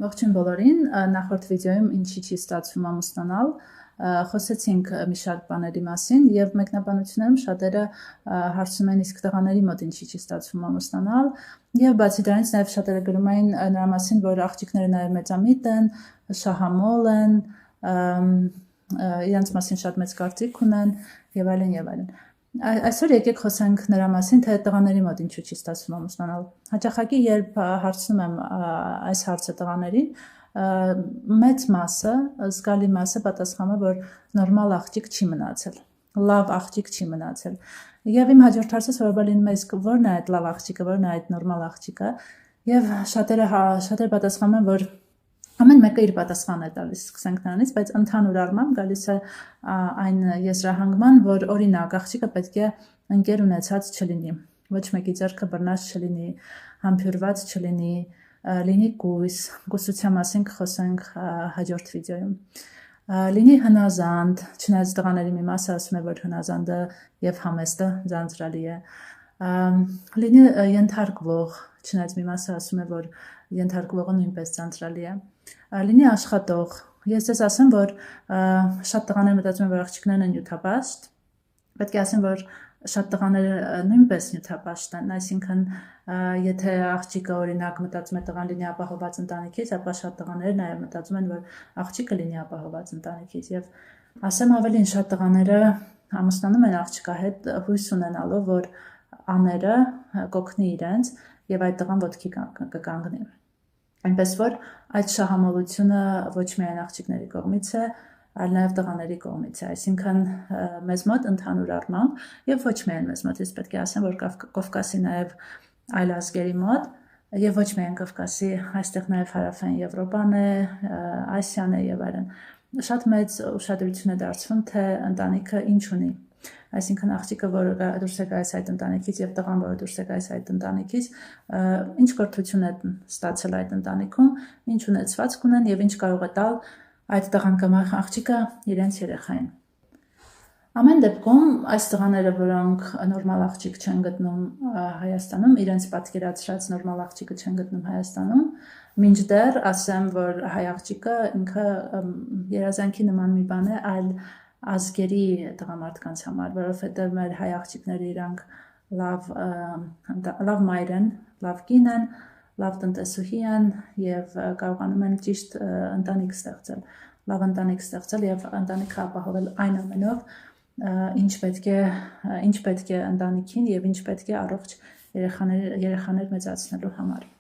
Ողջույն բոլորին, նախորդ վիդեոյում ինչի չի ստացվում ամուսնանալ, խոսեցինք մի շարք բաների մասին եւ մեկնաբանություններում շատերը հարցում են իսկ տղաների մոտ ինչի չի ստացվում ամուսնանալ եւ բացի դրանից նաեւ շատերը գրում են նրա մասին, որ աղջիկները նաեւ մեծամիտ են, շահամոլ են, իրենց մասին շատ մեծ կարծիք ունեն եւ այլն եւ այլն։ Այսօր եկեք խոսենք նրա մասին, թե տղաների մոտ ինչու չի ստացվում ամուսնանալ։ Հաճախակի երբ հարցնում եմ այս հարցը տղաներին, մեծ մասը, զգալի մասը պատասխանում է, որ նորմալ աղջիկ չի մնացել, լավ աղջիկ չի մնացել։ Եվ իմ հաջորդ հարցը սովորաբար լինում է, իսկ ո՞րն է այդ լավ աղջիկը, ո՞րն է այդ նորմալ աղջիկը։ Եվ շատերը պատասխանում են, որ ամեն մեկը իր պատասխանն է տալիս, սկսենք նրանից, բայց ընդհանուր առմամբ գալիս է այն եզրահանգման, որ օրինակ աղջիկը պետք է ընկեր ունեցած չլինի, ոչ մեկի ձեռքը բռնած չլինի, համբյուրված չլինի, լինի կույս, կուսության մասին կխոսենք հաջորդ վիդեոյում, լինի հնազանդ, չնայած տղաների մի մասը ասում է, որ հնազանդը եւ համեստը ձանձրալի է, լինի ենթարկվող, չնայած մի մասը ասում է, որ ենթարկվողը նույնպես ձանձրալի է, լինի աշխատող։ Ես ձեզ ասեմ, որ շատ տղաներ մտածում են, որ աղջիկներն են նյութապաշտ, պետք է ասեմ, որ շատ տղաները նույնպես նյութապաշտ են, այսինքն եթե աղջիկը օրինակ մտածում է տղան լինի ապահովված ընտանիքից, ապա շատ տղաներ նաև մտածում են, որ աղջիկը լինի ապահովված ընտանիքից եւ ասեմ ավելին, շատ տղաները ամուսնանում են աղջկա հետ հույս ունենալով, որ աները կօգնի իրենց եւ այդ տղան ոտքի կկանգնի։ Այնպես որ այդ շահամոլությունը ոչ միայն աղջիկների կողմից է, այլ նաև տղաների կողմից է, այսինքն մեզ մոտ ընդհանուր առմամբ եւ ոչ միայն մեզ մոտ, ես պետք է ասեմ, որ Կովկասի նաև այլ ազգերի մոտ եւ ոչ միայն Կովկասի, այստեղ նաև հարավային Եվրոպան է, Ասիան է եւ այլն։ Շատ մեծ ուշադրություն է դարձվում, թե ընտանիքը ինչ ունի։ Այսինքն աղջիկը, որը դուրս է գալիս այդ ընտանիքից եւ տղան, որը դուրս է գալիս այդ ընտանիքից, ինչ կրթություն է ստացել այդ ընտանիքում, ինչ ունեցվածք ունեն եւ ինչ կարող է տալ այդ տղան կամ աղջիկը իրենց երեխային։ Ամեն դեպքում այս տղաները, որոնք նորմալ աղջիկ չեն գտնում Հայաստանում, իրենց պատկերացրած նորմալ աղջիկը չեն գտնում Հայաստանում, մինչդեռ ասեմ, որ հայ աղջիկը ինքը երազանքի նման մի բան է, այլ ազգերի տղամարդկանց համար, որովհետև մեր հայ աղջիկները իրանք լավ մայր են, լավ կին են, լավ տնտեսուհի են եւ կարողանում են ճիշտ ընտանիք ստեղծել, լավ ընտանիք ստեղծել եւ ընտանիքը ապահովել այն ամենով, ինչ պետք է ընտանիքին եւ ինչ պետք է առողջ երեխաներ մեծացնելու համար։